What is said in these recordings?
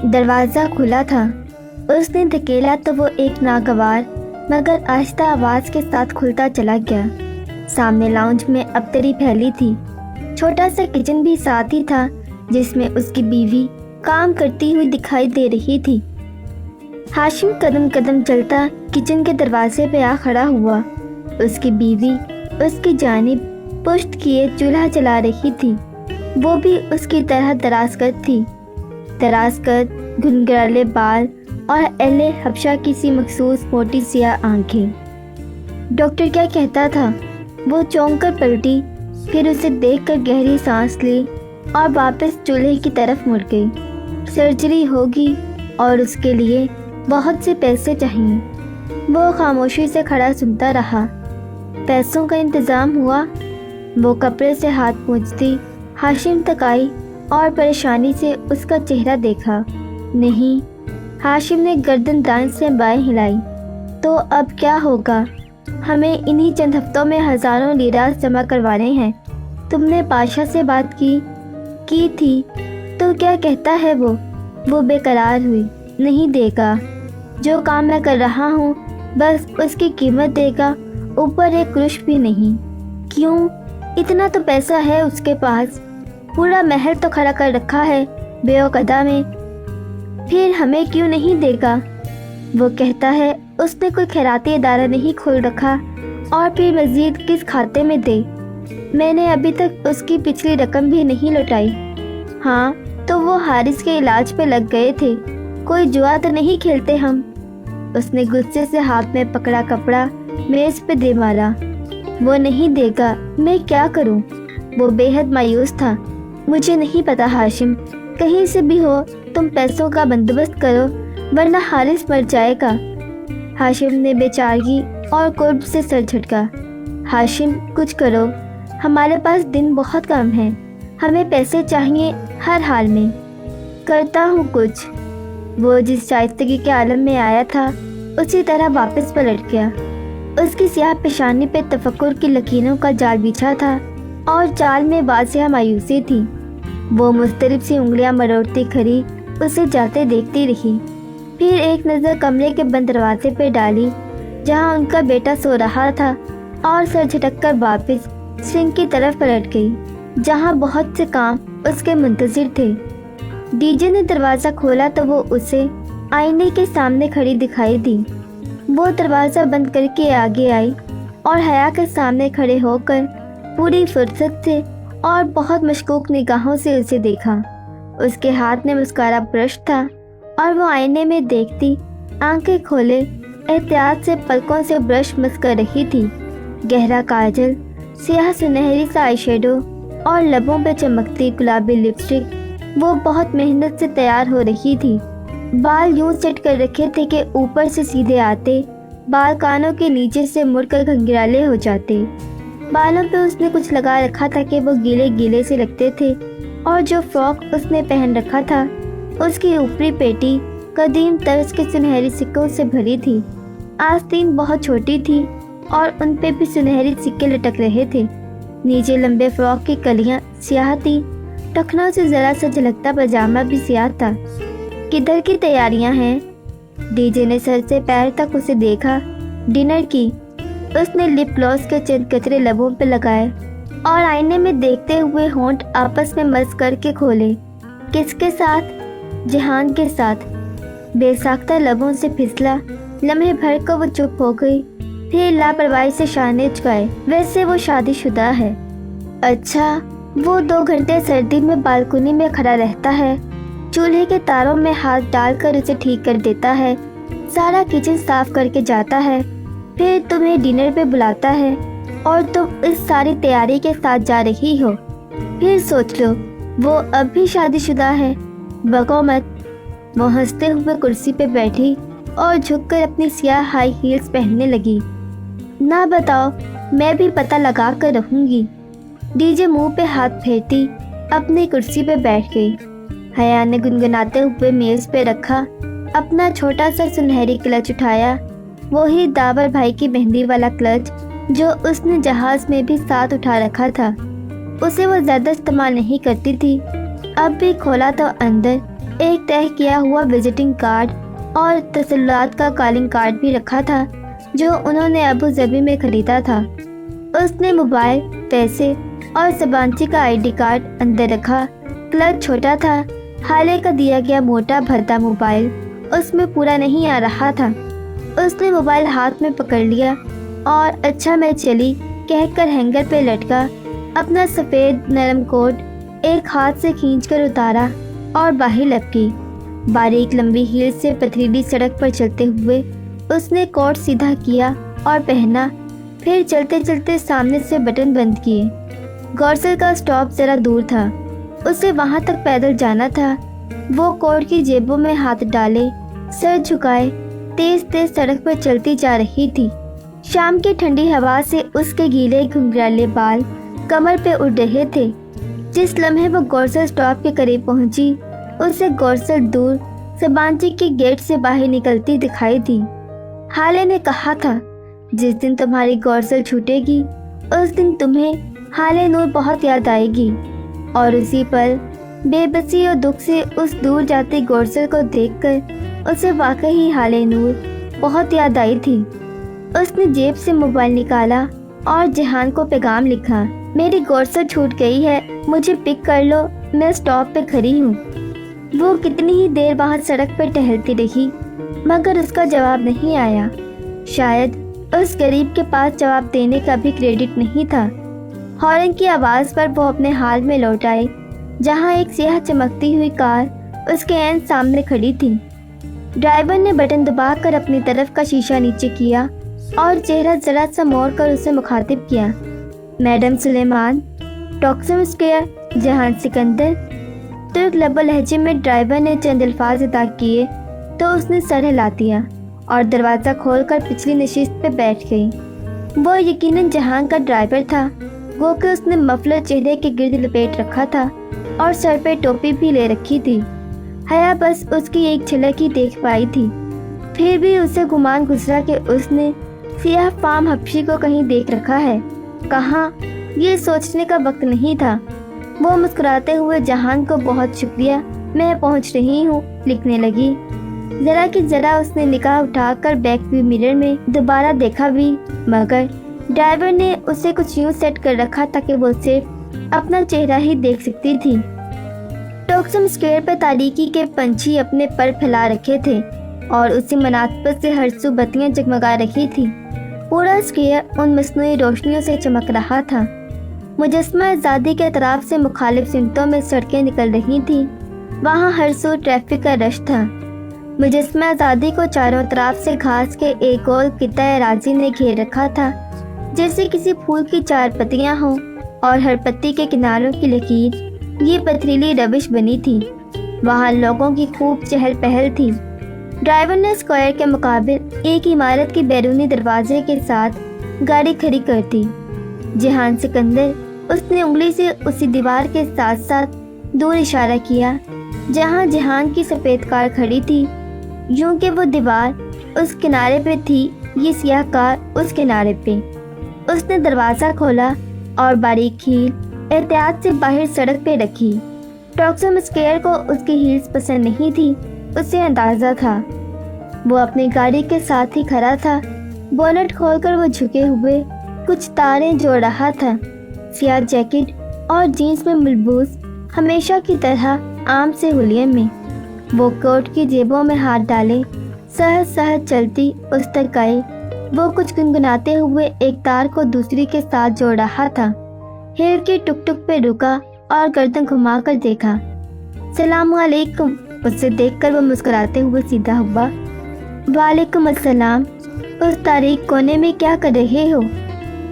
دروازہ کھلا تھا۔ اس نے دھکیلا تو وہ ایک ناگوار مگر آہستہ آواز کے ساتھ کھلتا چلا گیا۔ سامنے لاؤنج میں ابتری پھیلی تھی۔ چھوٹا سا کچن بھی ساتھ ہی تھا جس میں اس کی بیوی کام کرتی ہوئی دکھائی دے رہی تھی۔ ہاشم قدم قدم چلتا کچن کے دروازے پہ آ کھڑا ہوا۔ اس کی بیوی اس کی جانب پشت کیے چولہا چلا رہی تھی۔ وہ بھی اس کی طرح دراز قد تھی، دراز قد، گھنگھرالے بال اور اہل حبشہ کی سی مخصوص موٹی سیاہ آنکھیں۔ ڈاکٹر کیا کہتا تھا؟ وہ چونک کر پلٹی، پھر اسے دیکھ کر گہری سانس لی اور واپس چولہے کی طرف مڑ گئی۔ سرجری ہوگی اور اس کے لیے بہت سے پیسے چاہیے۔ وہ خاموشی سے کھڑا سنتا رہا۔ پیسوں کا انتظام ہوا؟ وہ کپڑے سے ہاتھ پوچھتی ہاشم تک آئی اور پریشانی سے اس کا چہرہ دیکھا۔ نہیں، ہاشم نے گردن دائیں سے بائیں ہلائی۔ تو اب کیا ہوگا؟ ہمیں انہی چند ہفتوں میں ہزاروں لیراز جمع کروانے ہیں۔ تم نے پاشا سے بات کی تھی تو کیا کہتا ہے وہ بے قرار ہوئی۔ نہیں دے گا، جو کام میں کر رہا ہوں بس اس کی قیمت دے گا، اوپر ایک قرش بھی نہیں۔ کیوں؟ اتنا تو پیسہ ہے اس کے پاس، پورا محل تو کھڑا کر رکھا ہے بے وقدا میں۔ پھر ہمیں کیوں نہیں دے گا؟ وہ کہتا ہے اس نے کوئی خیراتی ادارہ نہیں کھول رکھا، اور پھر مزید کس کھاتے میں دے؟ میں نے ابھی تک اس کی پچھلی رقم بھی نہیں لوٹائی۔ ہاں تو وہ حارث کے علاج پہ لگ گئے تھے، کوئی جوا تو نہیں کھیلتے ہم؟ اس نے غصے سے ہاتھ میں پکڑا کپڑا میز پہ دے مارا۔ وہ نہیں دے گا، میں کیا کروں؟ وہ بے حد مایوس تھا۔ مجھے نہیں پتا ہاشم، کہیں سے بھی ہو تم پیسوں کا بندوبست کرو ورنہ حارث مر جائے گا۔ ہاشم نے بے چارگی اور قرب سے سر جھٹکا۔ ہاشم کچھ کرو، ہمارے پاس دن بہت کم ہیں، ہمیں پیسے چاہیے ہر حال میں۔ کرتا ہوں کچھ۔ وہ جس شائستگی کے عالم میں آیا تھا اسی طرح واپس پلٹ گیا۔ اس کی سیاہ پیشانی پہ تفکر کی لکیروں کا جال بچھا تھا اور جال میں واضح مایوسی تھی۔ وہ مضطرب سی انگلیاں مروڑتی کھڑی اسے جاتے دیکھتی رہی، پھر ایک نظر کمرے کے بند دروازے پہ ڈالی جہاں ان کا بیٹا سو رہا تھا، اور سر جھٹک کر واپس سنک کی طرف پلٹ گئی جہاں بہت سے کام اس کے منتظر تھے۔ ڈی جے نے دروازہ کھولا تو وہ اسے آئینے کے سامنے کھڑی دکھائی دی۔ وہ دروازہ بند کر کے آگے آئی اور حیا کے سامنے کھڑے ہو کر پوری فرصت سے اور بہت مشکوک نگاہوں سے اسے دیکھا۔ اس کے ہاتھ میں مسکارا برش تھا اور وہ آئینے میں دیکھتی آنکھیں کھولے احتیاط سے پلکوں سے برش مس کر رہی تھی۔ گہرا کاجل، سیاہ سنہری سا آئی شیڈو اور لبوں پہ چمکتی گلابی لپسٹک، وہ بہت محنت سے تیار ہو رہی تھی۔ بال یوں سیٹ کر رکھے تھے کہ اوپر سے سیدھے آتے، بال کانوں کے نیچے سے مڑ کر گھنگرالے ہو جاتے۔ بالوں پہ اس نے کچھ لگا رکھا تھا کہ وہ گیلے گیلے سے لگتے تھے، اور جو فراک اس نے پہن رکھا تھا اس کی اوپری پیٹی قدیم طرز کے سنہری سکوں سے بھری تھی۔ آستین بہت چھوٹی تھی اور ان پہ بھی سنہری سکے لٹک رہے تھے۔ نیچے لمبے فراک کی کلیاں سیاہ تھی، ٹخنوں سے ذرا سا جھلکتا پاجامہ بھی سیاہ تھا۔ کدھر کی تیاریاں ہیں؟ ڈی جے نے سر سے پیر تک اسے دیکھا۔ ڈنر کی۔ اس نے لپ گلوس کے چند قطرے لبوں پہ لگائے اور آئینے میں دیکھتے ہوئے ہونٹ آپس میں مس کر کے کھولے۔ کس کے ساتھ؟ جہان کے ساتھ۔ بے ساختہ لبوں سے پھسلا۔ لمحے بھر کو وہ چپ ہو گئی، پھر لاپرواہی سے شانے جھکائے۔ ویسے وہ شادی شدہ ہے۔ اچھا۔ وہ 2 گھنٹے سردی میں بالکنی میں کھڑا رہتا ہے، چولہے کے تاروں میں ہاتھ ڈال کر اسے ٹھیک کر دیتا ہے، سارا کچن صاف کر کے جاتا ہے، پھر تمہیں ڈنر پہ بلاتا ہے اور تم اس ساری تیاری کے ساتھ جا رہی ہو۔ پھر سوچ لو، وہ اب بھی شادی شدہ ہے۔ بگو مت۔ وہ ہنستے ہوئے کرسی پہ بیٹھی اور جھک کر اپنی سیاہ ہائی ہیلز پہننے لگی۔ نہ بتاؤ، میں بھی پتہ لگا کر رہوں گی۔ ڈی جے منہ پہ ہاتھ پھیرتی اپنی کرسی پہ بیٹھ گئی۔ حیا نے گنگناتے ہوئے میز پہ رکھا اپنا چھوٹا سا سنہری کلچ اٹھایا، وہی داور بھائی کی مہندی والا کلچ جو اس نے جہاز میں بھی ساتھ اٹھا رکھا تھا۔ اسے وہ زیادہ استعمال نہیں کرتی تھی۔ اب بھی کھولا تو اندر ایک طے کیا ہوا وزٹنگ کارڈ اور تسلات کا کالنگ کارڈ بھی رکھا تھا جو انہوں نے ابو ظبی میں خریدا تھا۔ اس نے موبائل، پیسے اور زبانچی کا آئی ڈی کارڈ اندر رکھا۔ کلچ چھوٹا تھا، حالے کا دیا گیا موٹا بھرتا موبائل اس میں پورا نہیں آ رہا تھا۔ اس نے موبائل ہاتھ میں پکڑ لیا اور اچھا میں چلی کہہ کر ہینگر پہ لٹکا اپنا سفید نرم کوٹ ایک ہاتھ سے کھینچ کر اتارا اور باہر لپکی۔ باریک لمبی ہیل سے پتھریلی سڑک پر چلتے ہوئے اس نے کوٹ سیدھا کیا اور پہنا، پھر چلتے چلتے سامنے سے بٹن بند کیے۔ گورسل کا سٹاپ ذرا دور تھا، اسے وہاں تک پیدل جانا تھا۔ وہ کوٹ کی جیبوں میں ہاتھ ڈالے، سر جھکائے تیز تیز سڑک پر چلتی جا رہی تھی۔ شام کی ٹھنڈی ہوا سے اس کے گیلے گھنگھرالے بال کمر پہ اڑ رہے تھے۔ جس لمحے وہ گورسل سٹاپ کے قریب پہنچی اسے گورسل دور سبانچی کے گیٹ سے باہر نکلتی دکھائی دی۔ حالے نے کہا تھا جس دن تمہاری گورسل چھوٹے گی اس دن تمہیں حالے نور بہت یاد آئے گی۔ اور اسی پل بے بسی اور دکھ سے اس دور جاتی گورسل کو دیکھ کر اسے واقعی حالے نور بہت یاد آئی تھی۔ اس نے جیب سے موبائل نکالا اور جہان کو پیغام لکھا، میری گورسل چھوٹ گئی ہے، مجھے پک کر لو، میں سٹاپ پہ کھڑی ہوں۔ وہ کتنی ہی دیر وہاں سڑک پہ ٹہلتی رہی مگر اس کا جواب نہیں آیا۔ شاید اس غریب کے پاس جواب دینے کا بھی کریڈٹ نہیں تھا۔ ہارن کی آواز پر وہ اپنے حال میں لوٹ آئی جہاں ایک سیاہ چمکتی ہوئی کار اس کے عین سامنے کھڑی تھی۔ ڈرائیور نے بٹن دبا کر اپنی طرف کا شیشہ نیچے کیا اور چہرہ ذرا سا موڑ کر اسے مخاطب کیا، میڈم سلیمان، ٹاکسم اسکوائر، جہان سکندر۔ ترک لب و لہجے میں ڈرائیور نے چند الفاظ ادا کیے تو اس نے سر ہلا دیا اور دروازہ کھول کر پچھلی نشست پہ بیٹھ گئی۔ وہ یقیناً جہان کا ڈرائیور تھا، وہ کہ اس نے مفلر چہرے کے گرد لپیٹ رکھا تھا اور سر پہ ٹوپی بھی لے رکھی تھی۔ حیا بس اس کی ایک جھلک ہی دیکھ پائی تھی، پھر بھی اسے گمان گزرا کہ اس نے سیاہ فام حبشی کو کہیں دیکھ رکھا ہے۔ کہاں، یہ سوچنے کا وقت نہیں تھا۔ وہ مسکراتے ہوئے جہان کو بہت شکریہ، میں پہنچ رہی ہوں لکھنے لگی۔ ذرا کہ ذرا اس نے نگاہ اٹھا کر بیک ویو مرر میں دوبارہ دیکھا بھی مگر ڈرائیور نے اسے کچھ یوں سیٹ کر رکھا تھا کہ وہ صرف اپنا چہرہ ہی دیکھ سکتی تھی۔ ٹوکسم اسکوائر پہ تاریکی کے پنچھی اپنے پر پھیلا رکھے تھے اور اسی مناسبت سے ہر سو بتیاں جگمگا رہی تھی۔ پورا اسکوائر ان مصنوعی روشنیوں سے چمک رہا تھا۔ مجسمہ آزادی کے اطراف سے مخالف سمتوں میں سڑکیں نکل رہی تھیں، وہاں ہر سو ٹریفک کا رش تھا۔ مجسمہ آزادی کو چاروں طرف سے گھاس کے ایک گول قطع اراضی نے گھیر رکھا تھا، جیسے کسی پھول کی چار پتیاں ہوں اور ہر پتی کے کناروں کی لکیر یہ پتھریلی روش بنی تھی۔ وہاں لوگوں کی خوب چہل پہل تھی۔ ڈرائیور نے اسکوائر کے مقابل ایک عمارت کے بیرونی دروازے کے ساتھ گاڑی کھڑی کر دی۔ جہان سکندر، اس نے انگلی سے اسی دیوار کے ساتھ ساتھ دور اشارہ کیا جہاں جہان کی سفید کار کھڑی تھی، یوں کہ وہ دیوار اس کنارے پہ تھی، یہ سیاہ کار اس کنارے پہ۔ اس نے دروازہ کھولا اور باریک ہیل احتیاط سے باہر سڑک پہ رکھی۔ ٹاکسم اسکوائر کو اس کی ہیلز پسند نہیں تھی، اسے اندازہ تھا۔ وہ اپنی گاڑی کے ساتھ ہی کھڑا تھا، بونٹ کھول کر وہ جھکے ہوئے کچھ تاریں جوڑ رہا تھا۔ سیاہ جیکٹ اور جینس میں ملبوس ہمیشہ کی طرح عام سے حلیے میں، وہ کوٹ کی جیبوں میں ہاتھ ڈالے سہج سہج چلتی اس تک گئی۔ وہ کچھ گنگناتے ہوئے ایک تار کو دوسری کے ساتھ جوڑ رہا تھا۔ ہیل کی ٹک ٹک پہ رکا اور گردن گھما کر دیکھا۔ سلام علیکم، اسے دیکھ کر وہ مسکراتے ہوئے سیدھا ہوا۔ وعلیکم السلام، اس تاریک کونے میں کیا کر رہے ہو؟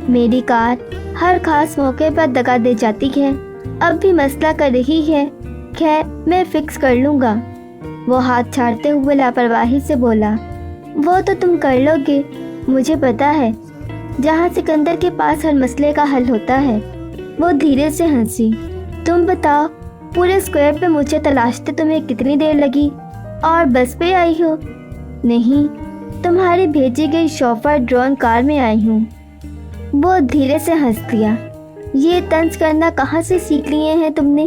میری کار ہر خاص موقع پر دگا دے جاتی ہے، اب بھی مسئلہ کر رہی ہے، خیر میں فکس کر لوں گا۔ وہ ہاتھ چھاڑتے ہوئے لاپرواہی سے بولا، وہ تو تم کر لو گے، مجھے پتا ہے، جہاں سکندر کے پاس ہر مسئلے کا حل ہوتا ہے۔ وہ دھیرے سے ہنسی۔ تم بتاؤ، پورے اسکوائر پہ مجھے تلاشتے تمہیں کتنی دیر لگی اور بس پہ آئی ہو؟ نہیں، تمہاری بھیجی گئی شوفر ڈرون کار میں آئی ہوں۔ وہ دھیرے سے ہنس دیا۔ یہ طنز کرنا کہاں سے سیکھ لیے ہیں تم نے؟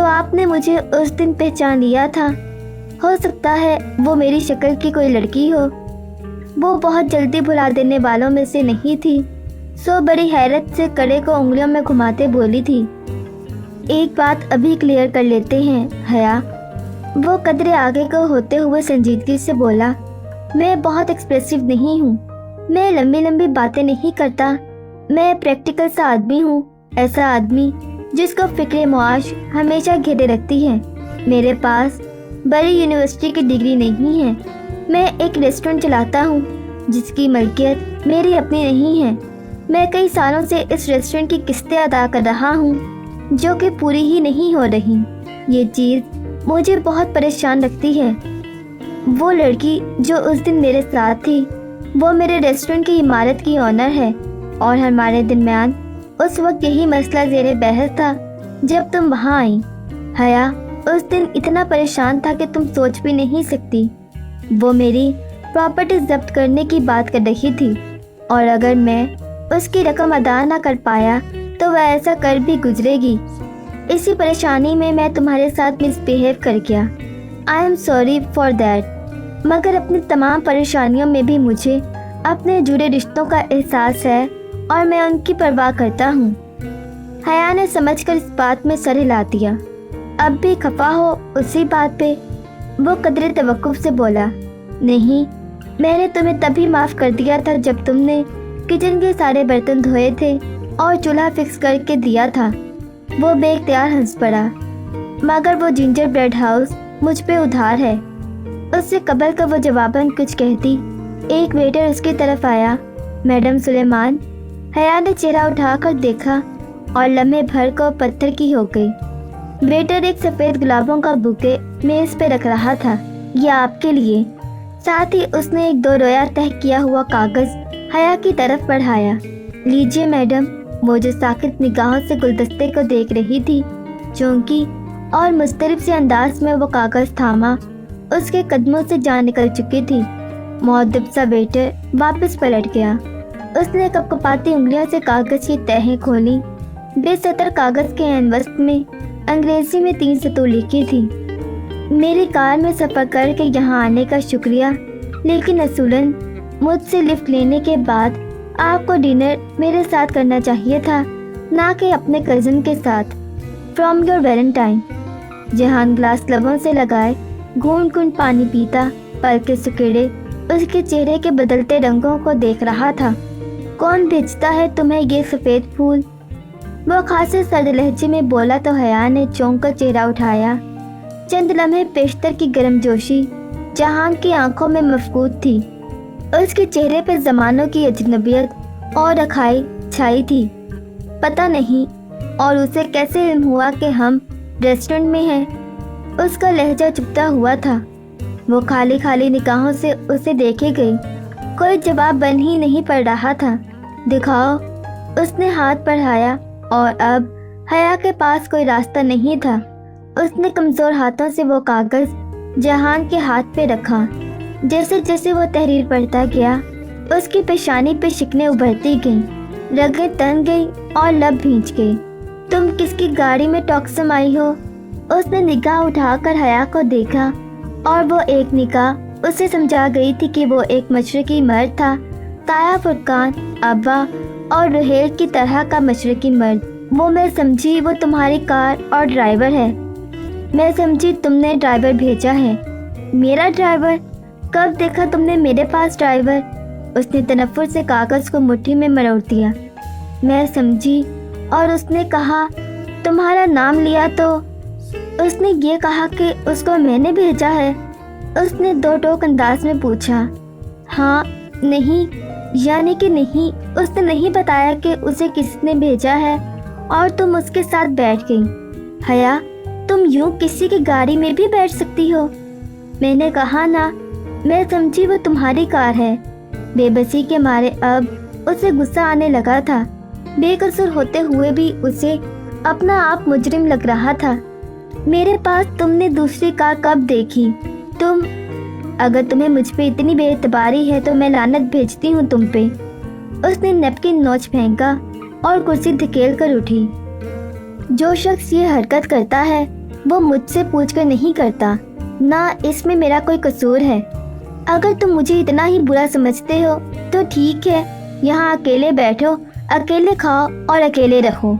تو آپ نے مجھے اس دن پہچان لیا تھا۔ ہو سکتا ہے وہ میری شکل کی کوئی لڑکی ہو۔ وہ بہت جلدی بھلا دینے والوں میں سے نہیں تھی، سو بڑی حیرت سے کڑے کو انگلیوں میں گھماتے بولی تھی، ایک بات ابھی کلیئر کر لیتے ہیں حیا۔ وہ قدرے آگے کو ہوتے ہوئے سنجیدگی سے بولا، میں بہت ایکسپریسو نہیں ہوں، میں لمبی لمبی باتیں نہیں کرتا، میں پریکٹیکل سا آدمی ہوں، ایسا آدمی جس کو فکر معاش ہمیشہ گھیرے رکھتی ہے۔ میرے پاس بڑی یونیورسٹی کی ڈگری نہیں ہے، میں ایک ریسٹورنٹ چلاتا ہوں جس کی ملکیت میری اپنی نہیں ہے۔ میں کئی سالوں سے اس ریسٹورنٹ کی قسطیں ادا کر رہا ہوں جو کہ پوری ہی نہیں ہو رہی۔ یہ چیز مجھے بہت پریشان رکھتی ہے۔ وہ لڑکی جو اس دن میرے ساتھ تھی، وہ میرے ریسٹورنٹ کی عمارت کی آنر ہے، اور ہمارے درمیان اس وقت یہی مسئلہ زیر بحث تھا جب تم وہاں آئی۔ حیا اس دن اتنا پریشان تھا کہ تم سوچ بھی نہیں سکتی۔ وہ میری پراپرٹی ضبط کرنے کی بات کر رہی تھی، اور اگر میں اس کی رقم ادا نہ کر پایا تو وہ ایسا کر بھی گزرے گی۔ اسی پریشانی میں تمہارے ساتھ مس بیہیو کر گیا۔ I am sorry for that, مگر اپنی تمام پریشانیوں میں بھی مجھے اپنے جڑے رشتوں کا احساس ہے اور میں ان کی پرواہ کرتا ہوں۔ حیا نے سمجھ کر اس بات میں سر ہلا دیا۔ اب بھی خفا ہو اسی بات پہ؟ وہ قدرے توقف سے بولا، نہیں، میں نے تمہیں تبھی معاف کر دیا تھا جب تم نے کچن کے سارے برتن دھوئے تھے اور چولہا فکس کر کے دیا تھا۔ وہ بے اختیار ہنس پڑا، مگر وہ جنجر بریڈ ہاؤس مجھ پہ ادھار ہے۔ اس سے قبل کا وہ جواباً کچھ کہتی، ایک ویٹر اس کی طرف آیا۔ میڈم سلیمان۔ حیا نے چہرہ اٹھا کر دیکھا اور لمحے بھر کو پتھر کی ہو گئی۔ ویٹر ایک سفید گلابوں کا بوکے میز پہ رکھ رہا تھا۔ یہ آپ کے لیے۔ ساتھ ہی اس نے ایک 2 رویا تہہ کیا ہوا کاغذ حیا کی طرف بڑھایا۔ لیجیے میڈم۔ وہ جو ساکت نگاہوں سے گلدستے کو دیکھ رہی تھی، چونکی اور مضطرب سے انداز میں وہ کاغذ تھاما، اس کے قدموں سے جان نکل چکی تھی۔ مؤدب سا ویٹر واپس پلٹ گیا۔ اس نے کپکپاتی انگلیوں سے کاغذ کی تہیں کھولی۔ بے سطر کاغذ کے عین وسط میں انگریزی میں 3 سطور لکھی تھی، میری کار میں سفر کر کے یہاں آنے کا شکریہ، لیکن اصولاً مجھ سے لفٹ لینے کے بعد آپ کو ڈنر میرے ساتھ کرنا چاہیے تھا، نہ کہ اپنے کزن کے ساتھ۔ From your Valentine. جہان گلاس لبوں سے لگائے گھونٹ گھونٹ پانی پیتا، پلکیں سکیڑے اس کے چہرے کے بدلتے رنگوں کو دیکھ رہا تھا۔ کون بھیجتا ہے تمہیں یہ سفید پھول؟ وہ خاصے سرد لہجے میں بولا تو حیا نے چونک کر چہرہ اٹھایا۔ چند لمحے پیشتر کی گرم جوشی جہان کی آنکھوں میں مفقود تھی۔ اس کے چہرے پہ زمانوں کی اجنبیت اور رکھائی چھائی تھی۔ پتہ نہیں اور اسے کیسے علم ہوا کہ ہم ریسٹورنٹ میں ہیں۔ اس کا لہجہ چپتا ہوا تھا۔ وہ خالی خالی نگاہوں سے اسے دیکھے گئی، کوئی جواب بن ہی نہیں پڑ رہا تھا۔ دکھاؤ، اس نے ہاتھ بڑھایا، اور اب حیا کے پاس کوئی راستہ نہیں تھا۔ اس نے کمزور ہاتھوں سے وہ کاغذ جہان کے ہاتھ پہ رکھا۔ جیسے جیسے وہ تحریر پڑھتا گیا، اس کی پیشانی پہ شکنیں ابھرتی گئیں، رگیں تن گئی اور لب بھیج گئے۔ تم کس کی گاڑی میں ٹاکسم آئی ہو؟ اس نے نگاہ اٹھا کر حیا کو دیکھا، اور وہ ایک نگاہ اسے سمجھا گئی تھی کہ وہ ایک مشرقی مرد تھا، تایا فرقان ابا اور رحیل کی طرح کا مشرقی مرد۔ وہ میں سمجھی وہ تمہاری کار اور ڈرائیور ہے۔ میں سمجھی تم نے ڈرائیور بھیجا ہے۔ میرا ڈرائیور؟ کب دیکھا تم نے میرے پاس ڈرائیور؟ اس نے تنفر سے کاغذ کو مٹھی میں مروڑ دیا۔ میں سمجھی، اور اس نے کہا تمہارا نام لیا تو اس نے یہ کہا کہ اس کو میں نے بھیجا ہے؟ اس نے 2 ٹوک انداز میں پوچھا۔ ہاں، نہیں، یعنی کہ نہیں، اس نے نہیں بتایا کہ اسے کس نے بھیجا ہے، اور تم اس کے ساتھ بیٹھ گئی۔ حیا، تم یوں کسی کی گاڑی میں بھی بیٹھ سکتی ہو؟ میں نے کہا نا، میں سمجھی وہ تمہاری کار ہے۔ بے بسی کے مارے اب اسے غصہ آنے لگا تھا۔ بے قصور ہوتے ہوئے بھی اسے اپنا آپ مجرم لگ رہا تھا۔ میرے پاس تم نے دوسری کار کب دیکھی؟ اگر تمہیں مجھ پہ اتنی بے اعتباری ہے تو میں لعنت بھیجتی ہوں تم پہ۔ اس نے نیپکن نوچ پھینکا اور کرسی دھکیل کر اٹھی۔ جو شخص یہ حرکت کرتا ہے وہ مجھ سے پوچھ کر نہیں کرتا، نہ اس میں میرا کوئی قصور ہے۔ اگر تم مجھے اتنا ہی برا سمجھتے ہو تو ٹھیک ہے، یہاں اکیلے بیٹھو، اکیلے کھاؤ اور اکیلے رہو۔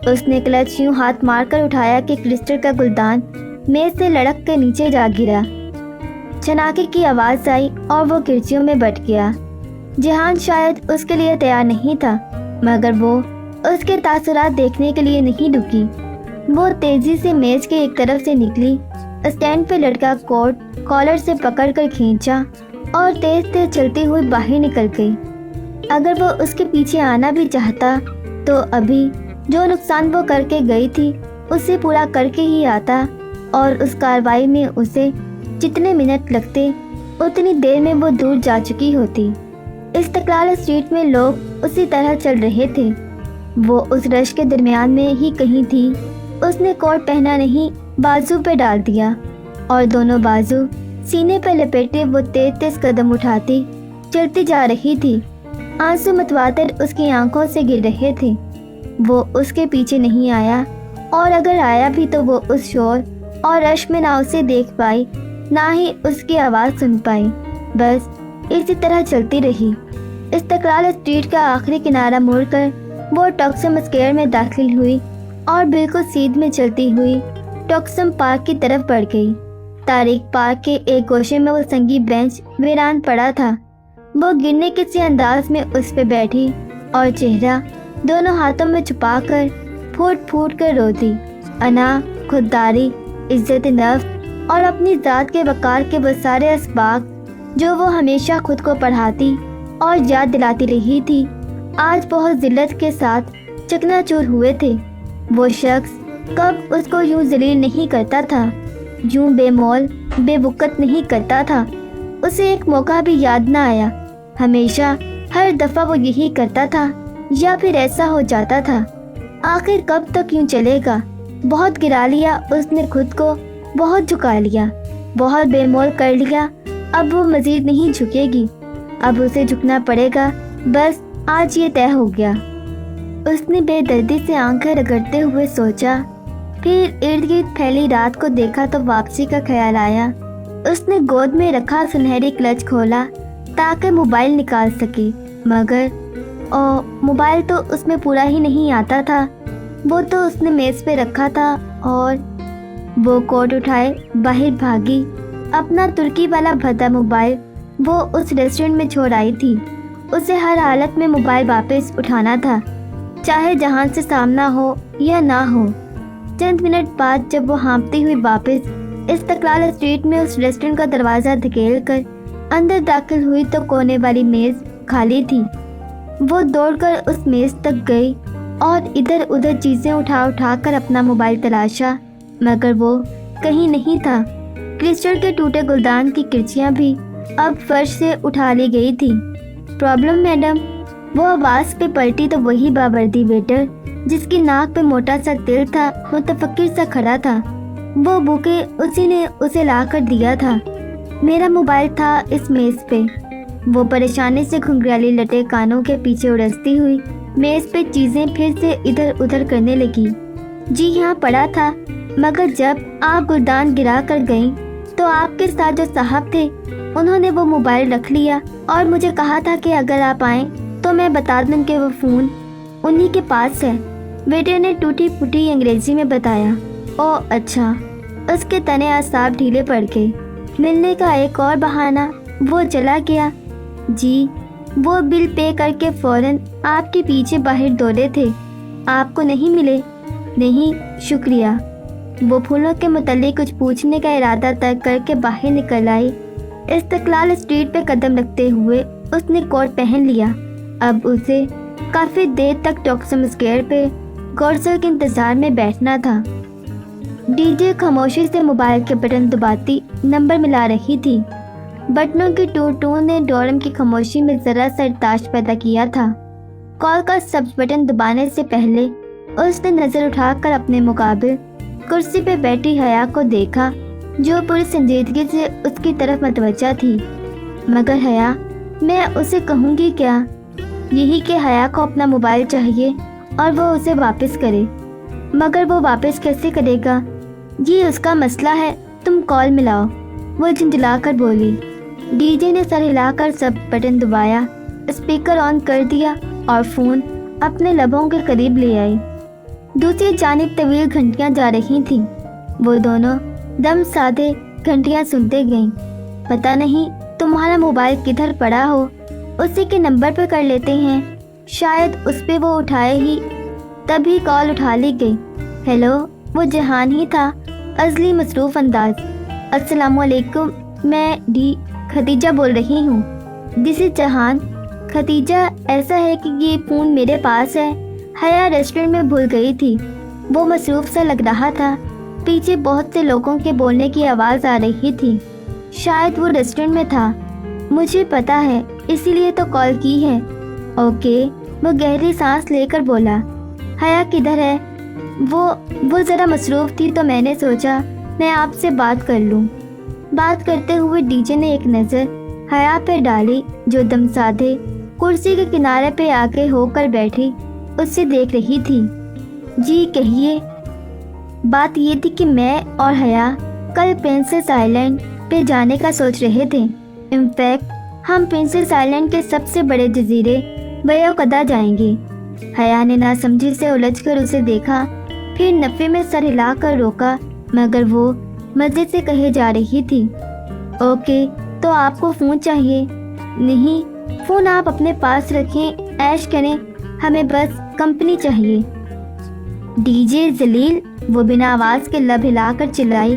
اس نے کلچ یوں ہاتھ مار کر اٹھایا کہ کرسٹل کا گلدان میز سے لڑک کے نیچے جا گرا۔ چھناکے کی آواز آئی اور وہ کرسیوں میں بٹ گیا۔ جہان شاید اس کے لیے تیار نہیں تھا، مگر وہ اس کے تاثرات دیکھنے کے لیے نہیں رکی۔ وہ تیزی سے میز کے ایک طرف سے نکلی، اسٹینڈ پہ لٹکا کوٹ کالر سے پکڑ کر کھینچا اور تیز تیز چلتی ہوئی باہر نکل گئی۔ اگر وہ اس کے پیچھے آنا بھی چاہتا تو ابھی جو نقصان وہ کر کے گئی تھی اسے پورا کر کے ہی آتا، اور اس کارروائی میں اسے جتنے منٹ لگتے اتنی دیر میں وہ دور جا چکی ہوتی۔ استقلال اسٹریٹ میں لوگ اسی طرح چل رہے تھے۔ وہ اس رش کے درمیان میں ہی کہیں تھی۔ اس نے کوٹ پہنا نہیں، بازو پہ ڈال دیا، اور دونوں بازو سینے پہ لپیٹے وہ تیز تیز قدم اٹھاتی چلتی جا رہی تھی۔ آنسو متواتر اس کی آنکھوں سے گر رہے تھے۔ وہ اس کے پیچھے نہیں آیا، اور اگر آیا بھی تو وہ اس شور اور رش میں نہ اسے دیکھ پائی نہ ہی اس کی آواز سن پائی، بس اسی طرح چلتی رہی۔ استقلال اسٹریٹ کا آخری کنارہ موڑ کر وہ ٹاکسم اسکوائر میں داخل ہوئی اور بالکل سیدھ میں چلتی ہوئی ٹاکسم پارک کی طرف بڑھ گئی۔ تاریخ پارک کے ایک گوشے میں وہ سنگی بینچ ویران پڑا تھا۔ وہ گرنے کسی انداز میں اس پہ بیٹھی اور چہرہ دونوں ہاتھوں میں چھپا کر پھوٹ پھوٹ کر روتی۔ انا، خودداری، عزت نفس اور اپنی ذات کے وقار کے وہ سارے اسباق جو وہ ہمیشہ خود کو پڑھاتی اور یاد دلاتی رہی تھی، آج بہت ذلت کے ساتھ چکنا چور ہوئے تھے۔ وہ شخص کب اس کو یوں ذلیل نہیں کرتا تھا، یوں بے مول بے وقت نہیں کرتا تھا۔ اسے ایک موقع بھی یاد نہ آیا۔ ہمیشہ ہر دفعہ وہ یہی کرتا تھا، یا پھر ایسا ہو جاتا تھا۔ آخر کب تک یوں چلے گا؟ بہت گرا لیا اس نے خود کو، بہت جھکا لیا، بہت بے مول کر لیا۔ اب وہ مزید نہیں جھکے گی، اب اسے جھکنا پڑے گا، بس آج یہ طے ہو گیا۔ اس نے بے دردی سے آنکھیں رگڑتے ہوئے سوچا، پھر ارد گرد پھیلی رات کو دیکھا تو واپسی کا خیال آیا۔ اس نے گود میں رکھا سنہری کلچ کھولا تاکہ موبائل نکال سکے، مگر موبائل تو اس میں پورا ہی نہیں آتا تھا۔ وہ تو اس نے میز پہ رکھا تھا، اور وہ کوٹ اٹھائے باہر بھاگی۔ اپنا ترکی والا بھدا موبائل وہ اس ریسٹورنٹ میں چھوڑ آئی تھی۔ اسے ہر حالت میں موبائل واپس اٹھانا تھا، چاہے جہان سے سامنا ہو یا نہ ہو۔ چند منٹ بعد جب وہ ہانپتی ہوئی واپس استقلال اسٹریٹ میں اس ریسٹورنٹ کا دروازہ دھکیل کر اندر داخل ہوئی تو کونے والی میز خالی تھی۔ وہ دوڑ کر اس میز تک گئی اور ادھر ادھر چیزیں اٹھا کر اپنا موبائل تلاشا، مگر وہ کہیں نہیں تھا۔ کرسٹل کے ٹوٹے گلدان کی کرچیاں بھی اب فرش سے اٹھا لی گئی تھی۔ Problem madam? وہ آواز پہ پلٹی تو وہی باوردی ویٹر جس کی ناک پہ موٹا سا تل تھا متفکر سا کھڑا تھا۔ وہ بوکے اسی نے اسے لا کر دیا تھا۔ میرا موبائل تھا اس میز پہ۔ وہ پریشانی سے گھنگریالی لٹے کانوں کے پیچھے اڑستی ہوئی میز پہ چیزیں پھر سے ادھر ادھر کرنے لگی۔ جی یہاں پڑا تھا، مگر جب آپ گلدان گرا کر گئیں تو آپ کے ساتھ جو صاحب تھے انہوں نے وہ موبائل رکھ لیا اور مجھے کہا تھا کہ اگر آپ آئیں تو میں بتا دوں کہ وہ فون انہی کے پاس ہے۔ ویٹر نے ٹوٹی پھوٹی انگریزی میں بتایا۔ او اچھا۔ اس کے تنے اعصاب ڈھیلے پڑ گئے۔ ملنے کا ایک اور بہانہ، وہ چلا گیا۔ جی، وہ بل پے کر کے فوراً آپ کے پیچھے باہر دوڑے تھے۔ آپ کو نہیں ملے؟ نہیں، شکریہ۔ وہ پھولوں کے متعلق کچھ پوچھنے کا ارادہ ترک کر کے باہر نکل آئی۔ استقلال اسٹریٹ پہ قدم رکھتے ہوئے اس نے کوٹ پہن لیا۔ اب اسے کافی دیر تک ٹاکسم اسکوائر پہ گورسل کے انتظار میں بیٹھنا تھا۔ ڈی جے خاموشی سے موبائل کے بٹن دباتی نمبر ملا رہی تھی۔ بٹنوں کی ٹون ٹون نے ڈورم کی خاموشی میں ذرا سا ارتعاش پیدا کیا تھا۔ کال کا سبز بٹن دبانے سے پہلے اس نے نظر اٹھا کر اپنے مقابل کرسی پہ بیٹھی حیا کو دیکھا، جو پوری سنجیدگی سے اس کی طرف متوجہ تھی۔ مگر حیا، میں اسے کہوں گی کیا؟ یہی کہ حیا کو اپنا موبائل چاہیے اور وہ اسے واپس کرے۔ مگر وہ واپس کیسے کرے گا؟ یہ اس کا مسئلہ ہے، تم کال ملاؤ، وہ جھنجھلا کر بولی۔ ڈی جے نے سر ہلا کر سب بٹن دبایا، اسپیکر آن کر دیا اور فون اپنے لبوں کے قریب لے آئی۔ دوسری جانب طویل گھنٹیاں جا رہی تھیں۔ وہ دونوں دم سادھے گھنٹیاں سنتے گئیں۔ پتہ نہیں تمہارا موبائل کدھر پڑا ہو، اسی کے نمبر پہ کر لیتے ہیں، شاید اس پہ وہ اٹھائے ہی۔ تبھی کال اٹھا لی گئی۔ ہیلو، وہ جہان ہی تھا، ازلی مصروف انداز۔ السلام علیکم، میں خدیجہ بول رہی ہوں۔ دس از جہان۔ خدیجہ، ایسا ہے کہ یہ فون میرے پاس ہے، حیا ریسٹورنٹ میں بھول گئی تھی۔ وہ مصروف سا لگ رہا تھا۔ پیچھے بہت سے لوگوں کے بولنے کی آواز آ رہی تھی، شاید وہ ریسٹورنٹ میں تھا۔ مجھے پتا ہے، اسی لیے تو کال کی ہے۔ اوکے، وہ گہری سانس لے کر بولا۔ حیا کدھر ہے؟ وہ ذرا مصروف تھی تو میں نے سوچا میں آپ سے بات کر لوں۔ بات کرتے ہوئے ڈی جے نے ایک نظر حیا پہ ڈالی، جو دم سادھے کرسی کے کنارے پہ آ کے ہو کر بیٹھی اس سے دیکھ رہی تھی۔ جی کہیے۔ بات یہ تھی کہ میں اور حیا کل پرنسس آئلینڈ پہ جانے کا سوچ رہے تھے۔ انفیکٹ ہم پرنسس آئلینڈ کے سب سے بڑے جزیرے بیوقدہ جائیں گے۔ حیا نے ناسمجھی سے الجھ کر اسے دیکھا، پھر نفی میں سر ہلا کر روکا، مگر وہ مزے سے کہے جا رہی تھی۔ اوکے، تو آپ کو فون چاہیے؟ نہیں، فون آپ اپنے پاس رکھیں، عیش کریں، ہمیں بس کمپنی چاہیے۔ ڈی جے ذلیل، وہ بنا آواز کے لب ہلا کر چلائی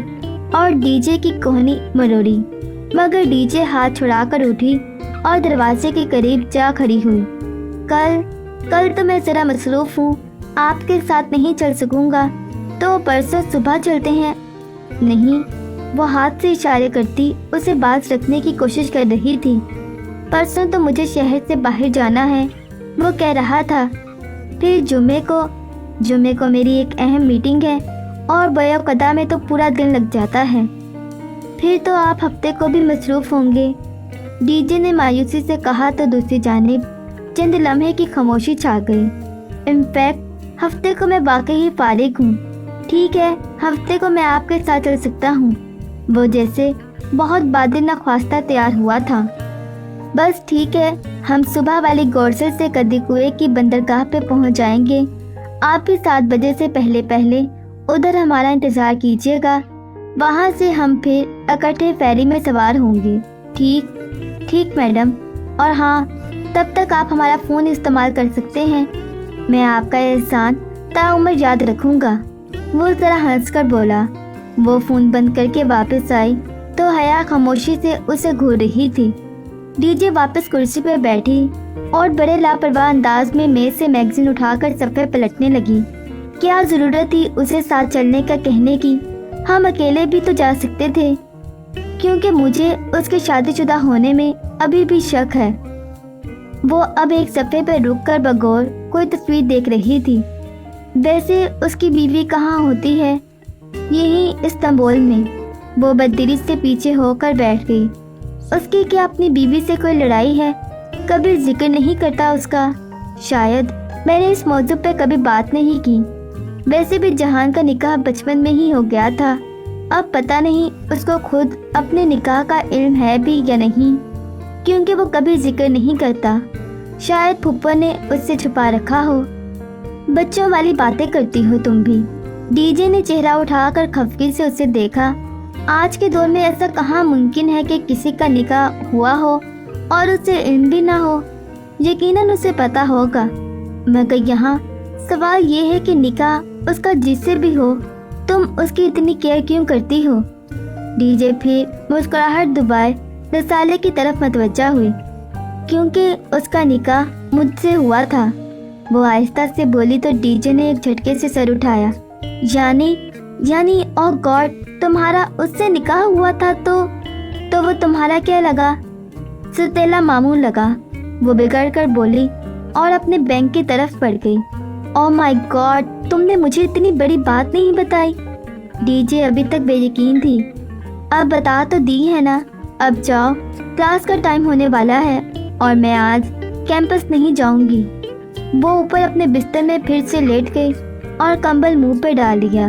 اور ڈی جے کی کوہنی مروڑی، مگر ڈی جے ہاتھ چھڑا کر اٹھی اور دروازے کے قریب جا کھڑی ہوئی۔ کل تو میں ذرا مصروف ہوں، آپ کے ساتھ نہیں چل سکوں گا، تو پرسوں صبح چلتے ہیں۔ نہیں، وہ ہاتھ سے اشارے کرتی اسے باز رکھنے کی کوشش کر رہی تھی۔ پرسوں تو مجھے شہر سے باہر جانا ہے، وہ کہہ رہا تھا۔ پھر جمعے کو میری ایک اہم میٹنگ ہے اور بیوقدہ میں تو پورا دن لگ جاتا ہے۔ پھر تو آپ ہفتے کو بھی مصروف ہوں گے، ڈی جے نے مایوسی سے کہا تو دوسری جانب چند لمحے کی خاموشی چھا گئی۔ انفیکٹ ہفتے کو میں واقعی فارغ ہوں۔ ٹھیک ہے، ہفتے کو میں آپ کے ساتھ چل سکتا ہوں۔ وہ جیسے بہت بادر نخواستہ تیار ہوا تھا۔ بس ٹھیک ہے، ہم صبح والی گورسل سے کدی کنویں کی بندرگاہ پہ پہنچ جائیں گے۔ آپ بھی 7 بجے سے پہلے ادھر ہمارا انتظار کیجیے گا، وہاں سے ہم پھر اکٹھے فیری میں سوار ہوں گے۔ ٹھیک میڈم، اور ہاں، تب تک آپ ہمارا فون استعمال کر سکتے ہیں۔ میں آپ کا احسان تاعمر یاد رکھوں گا، وہ ذرا ہنس کر بولا۔ وہ فون بند کر کے واپس آئی تو حیا خاموشی سے اسے گھور رہی تھی۔ ڈی جے واپس کرسی پہ بیٹھی اور بڑے لاپرواہ انداز میں میز سے میگزین اٹھا کر صفحے پلٹنے لگی۔ کیا ضرورت تھی اسے ساتھ چلنے کا کہنے کی؟ ہم اکیلے بھی تو جا سکتے تھے، کیونکہ مجھے اس کے شادی شدہ ہونے میں ابھی بھی شک ہے۔ وہ اب ایک صفحے پہ رک کر بغور کوئی تصویر دیکھ رہی تھی۔ ویسے اس کی بیوی کہاں ہوتی ہے؟ یہی استنبول میں۔ وہ بددلی سے پیچھے ہو کر بیٹھ گئی۔ اس کی کیا اپنی بیوی سے کوئی لڑائی ہے؟ کبھی ذکر نہیں کرتا اس کا۔ شاید میں نے اس موضوع پہ کبھی بات نہیں کی۔ ویسے بھی جہان کا نکاح بچپن میں ہی ہو گیا تھا، اب پتہ نہیں اس کو خود اپنے نکاح کا علم ہے بھی یا نہیں، کیونکہ وہ کبھی ذکر نہیں کرتا۔ شاید پھپھو نے اس سے چھپا رکھا ہو۔ بچوں والی باتیں کرتی ہو تم بھی۔ ڈی جے نے چہرہ اٹھا کر خفگی سے اسے دیکھا۔ آج کے دور میں ایسا کہاں ممکن ہے کہ کسی کا نکاح ہوا ہو اور اسے علم بھی نہ ہو؟ یقیناً اسے پتا ہوگا، مگر یہاں سوال یہ ہے کہ نکاح اس کا جس سے بھی ہو، تم اس کی اتنی کیئر کیوں کرتی ہو؟ ڈی جے پھر مسکراہٹ دبائے رسالے کی طرف متوجہ ہوئی۔ کیونکہ اس کا نکاح مجھ سے ہوا تھا، وہ آہستہ سے بولی تو ڈی جے نے ایک جھٹکے سے سر اٹھایا۔ یعنی اوہ گاڈ، تمہارا اس سے نکاح ہوا تھا تو وہ تمہارا کیا لگا؟ ستیلا معمول لگا، وہ بگڑ کر بولی اور اپنے بینک کی طرف پڑ گئی۔ اوہ مائی گاڈ، تم نے مجھے اتنی بڑی بات نہیں بتائی۔ ڈی جے ابھی تک بے یقین تھی۔ اب بتا تو دی ہے نا، اب جاؤ، کلاس کا ٹائم ہونے والا ہے اور میں آج کیمپس نہیں جاؤں گی۔ وہ اوپر اپنے بستر میں پھر سے لیٹ گئی اور کمبل منہ پہ ڈال لیا۔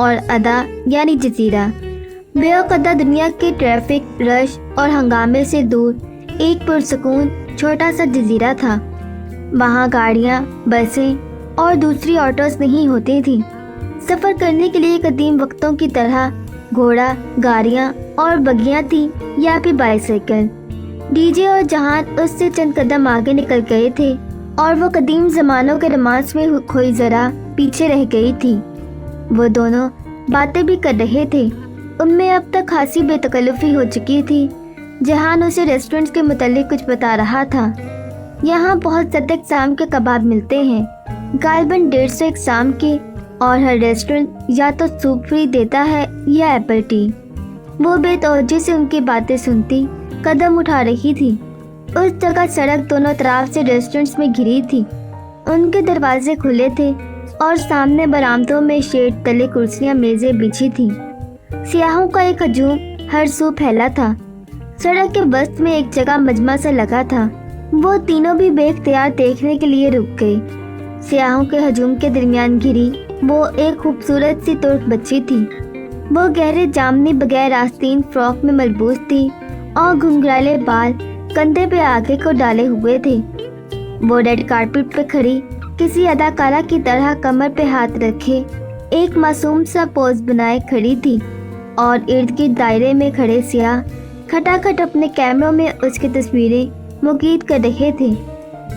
اور ادا یعنی جزیرہ بیوقدہ دنیا کے ٹریفک رش اور ہنگامے سے دور ایک پرسکون چھوٹا سا جزیرہ تھا۔ وہاں گاڑیاں، بسیں اور دوسری آٹوز نہیں ہوتی تھیں۔ سفر کرنے کے لیے قدیم وقتوں کی طرح گھوڑا گاڑیاں اور بگیاں تھیں یا پھر بائیسیکل۔ ڈی جے اور جہان اس سے چند قدم آگے نکل گئے تھے اور وہ قدیم زمانوں کے رومانس میں کھوئی ذرا پیچھے رہ گئی تھی۔ وہ دونوں باتیں بھی کر رہے تھے۔ ان میں اب تک خاصی بے تکلفی ہو چکی تھی۔ جہان اسے ریسٹورنٹس کے متعلق کچھ بتا رہا تھا۔ یہاں بہت زیادہ اقسام کے کباب ملتے ہیں، غالباً 150 اقسام کے، اور ہر ریسٹورنٹ یا تو سوپ فری دیتا ہے یا ایپل ٹی۔ وہ بے توجہ سے ان کی باتیں سنتی قدم اٹھا رہی تھی۔ اس جگہ سڑک دونوں طرف سے ریسٹورنٹس میں گھری تھی۔ ان کے دروازے کھلے تھے اور سامنے برآمدوں میں شیڈ تلے کرسیاں میزیں بچھی تھیں۔ سیاحوں کا ایک ہجوم ہر سو پھیلا تھا۔ سڑک کے وسط میں ایک جگہ مجمع سا لگا تھا۔ وہ تینوں بھی بے اختیار دیکھنے کے لیے رک گئے۔ سیاحوں کے ہجوم کے درمیان گھری وہ ایک خوبصورت سی ترک بچی تھی۔ وہ گہرے جامنی بغیر آستین فراک میں ملبوس تھی اور گھنگھرالے بال کندھے پہ آگے کو ڈالے ہوئے تھے۔ وہ ریڈ کارپٹ پہ کھڑی کسی اداکارہ کی طرح کمر پہ ہاتھ رکھے ایک معصوم سا پوز بنائے کھڑی تھی، اور ارد گرد دائرے میں کھڑے سیاح کھٹاکھٹ اپنے کیمروں میں اس کی تصویریں مقید کر رہے تھے۔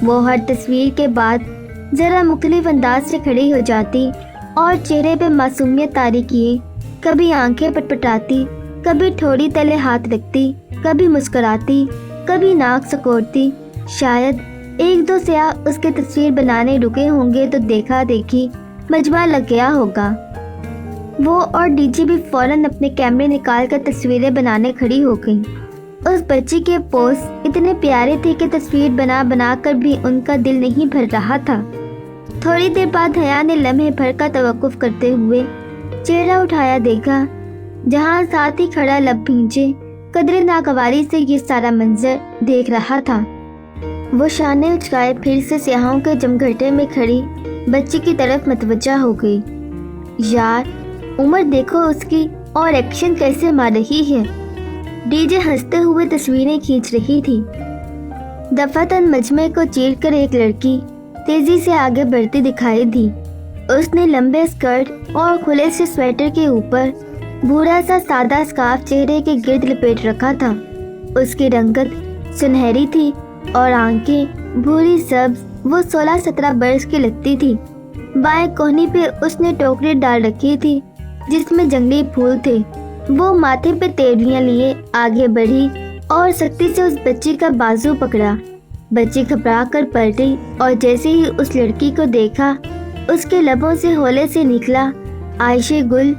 وہ ہر تصویر کے بعد ذرا مختلف انداز سے کھڑی ہو جاتی اور چہرے پہ معصومیت طاری کیے کبھی آنکھیں پٹپٹاتی، کبھی ٹھوڑی تلے ہاتھ رکھتی، کبھی مسکراتی، کبھی ناک سکوڑتی۔ شاید ایک دو سیاح اس کی تصویر بنانے رکے ہوں گے تو دیکھا دیکھی مجمع لگ گیا ہوگا۔ وہ اور ڈی جی بھی فوراً اپنے کیمرے نکال کر تصویریں بنانے کھڑی ہو گئیں۔ اس بچی کے پوز اتنے پیارے تھے کہ تصویر بنا بنا کر بھی ان کا دل نہیں بھر رہا تھا۔ تھوڑی دیر بعد حیا نے لمحے بھر کا توقف کرتے ہوئے چہرہ اٹھایا دیکھا، جہاں ساتھ ہی کھڑا لب بھینچے قدرے ناگواری سے یہ سارا منظر دیکھ رہا تھا۔ وہ شانے اچکائے پھر سے سیاحوں کے جمگھٹے میں کھڑی بچی کی طرف متوجہ ہو گئی۔ یار عمر دیکھو اس کی، اور ایکشن کیسے مار رہی ہے۔ ڈی جے ہنستے ہوئے تصویریں کھینچ رہی تھی۔ دفعتاً مجمع کو چیر کر ایک لڑکی تیزی سے آگے بڑھتی دکھائی دی۔ اس نے لمبے اسکرٹ اور کھلے سے سویٹر کے اوپر بھورا سا سادہ اسکارف چہرے کے گرد لپیٹ رکھا تھا۔ اس کی رنگت سنہری تھی اور آنکھیں بھوری سبز، وہ 16-17 برس کی لگتی تھی۔ بائیں کوہنی پہ اس نے ٹوکری ڈال رکھی تھی جس میں جنگلی پھول تھے۔ وہ ماتھے پہ تیوریاں لیے آگے بڑھی اور سختی سے اس بچی کا بازو پکڑا۔ بچی گھبرا کر پلٹی اور جیسے ہی اس لڑکی کو دیکھا اس کے لبوں سے ہولے سے نکلا عائشہ گل۔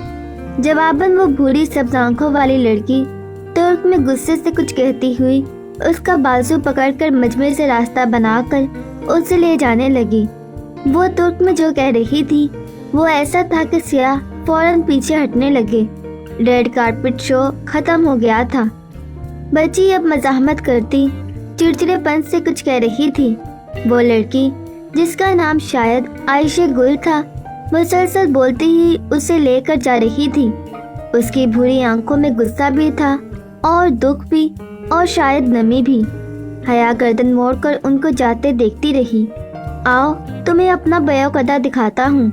جواباً وہ بھوری سبز آنکھوں والی لڑکی ترک میں غصے سے کچھ کہتی ہوئی اس کا بازو پکڑ کر مجمع سے راستہ بنا کر اسے لے جانے لگی۔ وہ ترک میں جو کہہ رہی تھی وہ ایسا تھا کہ سیاح فوراً پیچھے ہٹنے لگے۔ ریڈ کارپٹ شو ختم ہو گیا تھا۔ بچی اب مزاحمت کرتی چڑچڑے پن سے کچھ کہہ رہی تھی۔ وہ لڑکی جس کا نام شاید عائشہ گل تھا مسلسل بولتی ہی اسے لے کر جا رہی تھی۔ اس کی بھوری آنکھوں میں غصہ بھی تھا اور دکھ بھی اور شاید نمی بھی۔ حیا گردن موڑ کر ان کو جاتے دیکھتی رہی۔ آؤ تمہیں اپنا بیوقدہ دکھاتا ہوں۔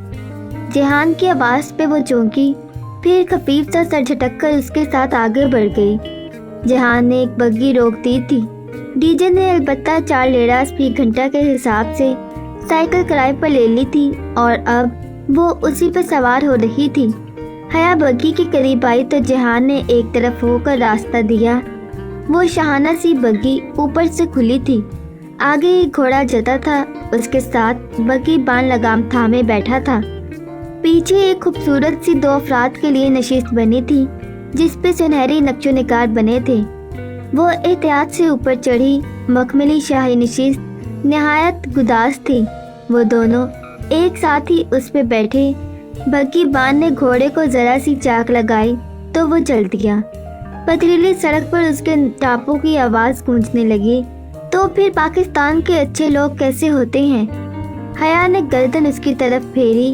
جہان کی آواز پہ وہ چونکی، پھر خفیف سا سر جھٹک کر اس کے ساتھ آگے بڑھ گئی۔ جہان نے ایک بگی روک دی تھی۔ ڈی جے نے البتہ 4 لیراز فی گھنٹہ کے حساب سے سائیکل کرائے پر لے لی تھی اور اب وہ اسی پہ سوار ہو رہی تھی۔ حیا بگی کے قریب آئی تو جہان نے ایک طرف ہو کر راستہ دیا۔ وہ شاہانہ سی بگی اوپر سے کھلی تھی۔ آگے ایک گھوڑا جتا تھا، اس کے ساتھ بگی بان لگام تھامے بیٹھا تھا۔ پیچھے ایک خوبصورت سی 2 افراد کے لیے نشست بنی تھی جس پہ سنہری نقش و نگار بنے تھے۔ وہ احتیاط سے اوپر چڑھی مخملی شاہی نشست نہایت گداز تھی۔ وہ دونوں ایک ساتھ ہی اس پہ بیٹھے۔ بگی بان نے گھوڑے کو ذرا سی چاک لگائی تو وہ چل دیا۔ پتریلی سڑک پر اس کے ٹاپوں کی آواز گونجنے لگی۔ تو پھر پاکستان کے اچھے لوگ کیسے ہوتے ہیں؟ حیا نے گردن اس کی طرف پھیری۔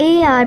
AR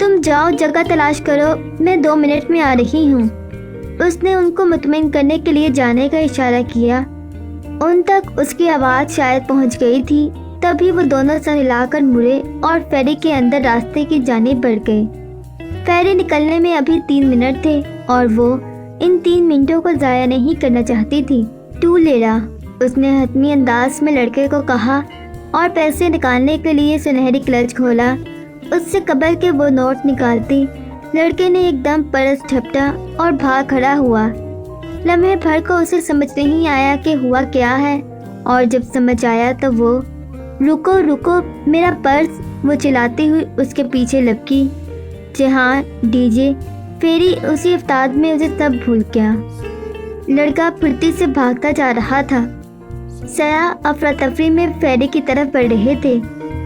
تم جاؤ جگہ تلاش کرو، میں 2 منٹ میں آ رہی ہوں۔ اس نے ان کو مطمئن کرنے کے لیے جانے کا اشارہ کیا۔ ان تک اس کی آواز شاید پہنچ گئی تھی، تبھی وہ دونوں سر ہلا کر مڑے اور فیری کے اندر راستے کی جانب بڑھ گئے۔ فیری نکلنے میں ابھی 3 منٹ تھے اور وہ ان 3 منٹوں کو ضائع نہیں کرنا چاہتی تھی۔ تو لیرا، اس نے حتمی انداز میں لڑکے کو کہا اور پیسے نکالنے کے لیے سنہری کلچ کھولا۔ اس سے قبل کہ وہ نوٹ نکالتی، لڑکے نے ایک دم پرس جھپٹا اور بھاگ کھڑا ہوا۔ لمحے بھر کو اسے سمجھ نہیں آیا کہ ہوا کیا ہے، اور جب سمجھ آیا تو وہ رکو رکو میرا پرس، وہ چلاتی ہوئی اس کے پیچھے لپکی۔ جہاں ڈی جے فیری اسی افتاد میں اسے سب بھول گیا۔ لڑکا پھرتی سے بھاگتا جا رہا تھا۔ سیاح افراتفری میں فیری کی طرف بڑھ رہے تھے۔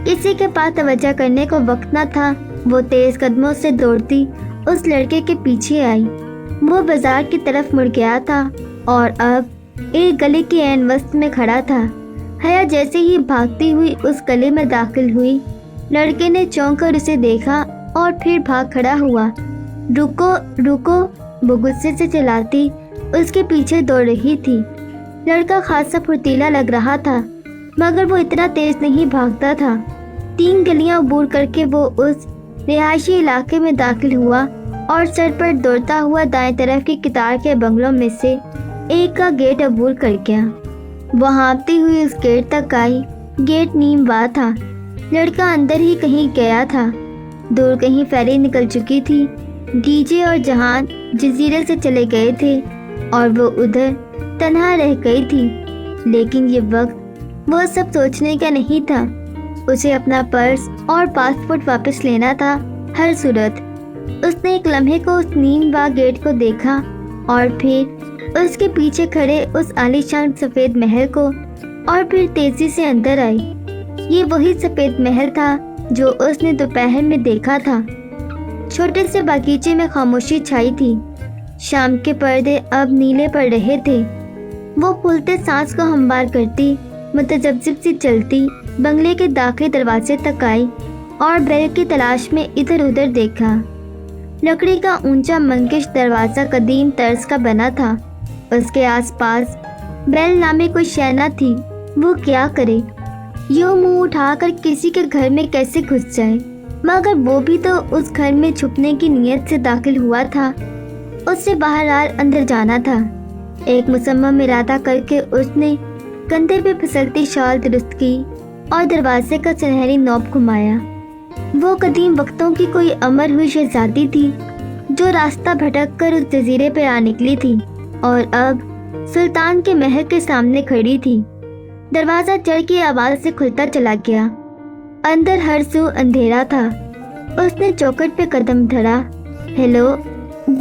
کسی کے پاس توجہ کرنے کو وقت نہ تھا۔ وہ تیز قدموں سے دوڑتی اس لڑکے کے پیچھے آئی۔ وہ بازار کی طرف مڑ گیا تھا اور اب ایک گلی کے عین وسط میں کھڑا تھا۔ حیا جیسے ہی بھاگتی ہوئی اس گلی میں داخل ہوئی، لڑکے نے چونک کر اسے دیکھا اور پھر بھاگ کھڑا ہوا۔ رکو رکو، وہ غصے سے چلاتی اس کے پیچھے دوڑ رہی تھی۔ لڑکا خاصا پھرتیلا لگ رہا تھا، مگر وہ اتنا تیز نہیں بھاگتا تھا۔ 3 گلیاں عبور کر کے وہ اس رہائشی علاقے میں داخل ہوا اور سر پر دوڑتا ہوا دائیں طرف کی قطار کے بنگلوں میں سے ایک کا گیٹ عبور کر گیا۔ وہ ہانپتی ہوئی اس گیٹ تک آئی۔ گیٹ نیم وا تھا۔ لڑکا اندر ہی کہیں گیا تھا۔ دور کہیں فیری نکل چکی تھی۔ ڈی جے اور جہان جزیرے سے چلے گئے تھے اور وہ ادھر تنہا رہ گئی تھی۔ لیکن یہ وقت وہ سب سوچنے کا نہیں تھا۔ اسے اپنا پرس اور پاسپورٹ واپس لینا تھا ہر صورت۔ اس نے ایک لمحے کو اس نیم وا گیٹ کو دیکھا اور پھر اس کے پیچھے کھڑے اس عالیشان سفید محل کو، اور پھر تیزی سے اندر آئی۔ یہ وہی سفید محل تھا جو اس نے دوپہر میں دیکھا تھا۔ چھوٹے سے باغیچے میں خاموشی چھائی تھی۔ شام کے پردے اب نیلے پڑ رہے تھے۔ وہ پھولتے سانس کو ہموار کرتی متذبذب سی چلتی بنگلے کے داخلی دروازے تک آئی اور بیل کی تلاش میں ادھر ادھر دیکھا۔ لکڑی کا اونچا منکش دروازہ قدیم طرز کا بنا تھا۔ اس کے آس پاس بیل نامی کوئی شے نہ تھی۔ وہ کیا کرے؟ یوں منہ اٹھا کر کسی کے گھر میں کیسے گھس جائے؟ مگر وہ بھی تو اس گھر میں چھپنے کی نیت سے داخل ہوا تھا۔ اس سے بہرحال اندر جانا تھا۔ ایک مصمم ارادہ کر کے اس نے کندھے پہ پھسلتی شال درست کی اور دروازے کا سنہری نوب گھمایا۔ وہ قدیم وقتوں کی کوئی امر ہوئی شہزادی تھی جو راستہ بھٹک کر اس جزیرے پہ آ نکلی تھی اور اب سلطان کے محل کے سامنے کھڑی تھی۔ دروازہ چڑھ کی آواز سے کھلتا چلا گیا۔ اندر ہر سو اندھیرا تھا۔ اس نے چوکھٹ پہ قدم دھرا۔ ہیلو۔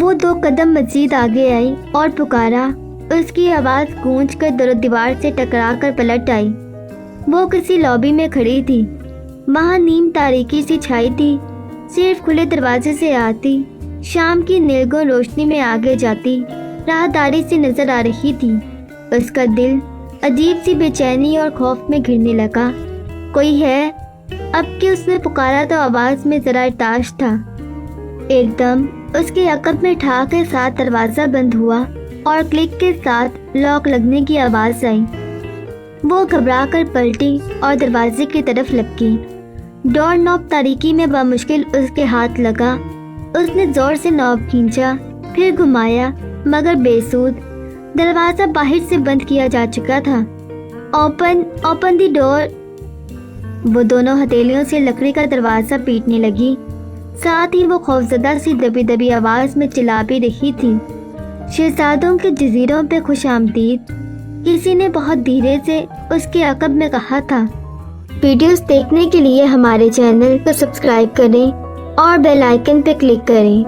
وہ 2 قدم مزید آگے آئی اور پکارا۔ اس کی آواز گونج کر در و دیوار سے ٹکرا کر پلٹ آئی۔ وہ کسی لابی میں کھڑی تھی۔ وہاں نیم تاریکی سی چھائی تھی۔ صرف کھلے دروازے سے آتی شام کی نیلگوں روشنی میں آگے جاتی راہداری سی نظر آ رہی تھی۔ اس کا دل عجیب سی بے چینی اور خوف میں گھرنے لگا۔ کوئی ہے؟ اب کہ اس نے پکارا تو آواز میں ذرا ارتاش تھا۔ ایک دم اس کے عقب میں ٹھا کے ساتھ دروازہ بند ہوا اور کلک کے ساتھ لاک لگنے کی آواز آئی۔ وہ گھبرا کر پلٹی اور دروازے کی طرف لپکی۔ ڈور نوب تاریکی میں بامشکل اس کے ہاتھ لگا۔ اس نے زور سے نوب کھینچا، پھر گھمایا، مگر بے سود۔ دروازہ باہر سے بند کیا جا چکا تھا۔ اوپن دی ڈور۔ وہ دونوں ہتھیلیوں سے لکڑی کا دروازہ پیٹنے لگی۔ ساتھ ہی وہ خوفزدہ سی دبی دبی آواز میں چلا بھی رہی تھی۔ شہزادوں کے جزیروں پہ خوش آمدید، کسی نے بہت دھیرے سے اس کے عقب میں کہا تھا۔ ویڈیوز دیکھنے کے لیے ہمارے چینل کو سبسکرائب کریں اور بیل آئیکن پہ کلک کریں۔